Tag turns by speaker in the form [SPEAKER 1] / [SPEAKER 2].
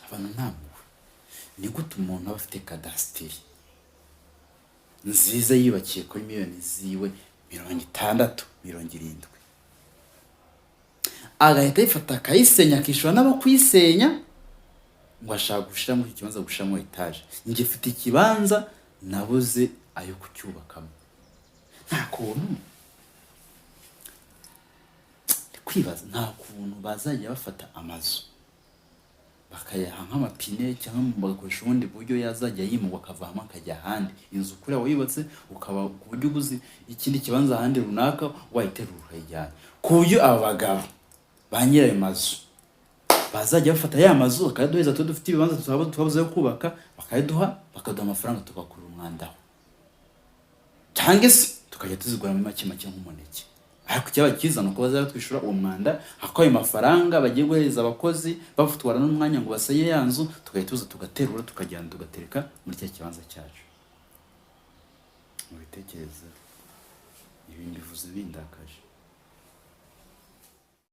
[SPEAKER 1] abantu ntamuwe. Ni gute umuntu aba afite kadasiteri nziza yubakiye kuri miliyoni ziwe 60, 70, agahita yifata akayisenya, akishura n'abo kuyisenya ngo ashaka gushira muri ikibanza, gushiramo etaje. Njye mfite ikibanza nabuze ayo kucyubakamo. Nta kuntu kwibaza, nta kuntu bazajya bafata amazu bakayaha nk'amapine cyangwa bagakoresha ubundi buryo yazajya yimugwa akavamo akajya ahandi. Inzu kuri wayubatse ukaba ku buryo ubuzi ikindi kibanza ahandi runaka wayiterura ukayijyana, ku buryo aba bagabo ba nyirayo mazu bazajya bafata ya mazu bakayaduheza. Dufite ibibanza tubabuze yo kubaka, bakayaduha, bakaduha amafaranga tugakura umwanda, cyangwa se tukajya tuzigura muri make nk'umuneke. Ariko cyaba cyiza nuko bazara twishura uwo mwanda, hako ayo mafaranga bagiye guhereza abakozi bafutwara n'umwanya ngo basaye ya nzu, tukayituza tugaterura tukajyana tugatereka muri cya kibanza cyacu. Mu bitekerezo ibindi bivuze bindakaje.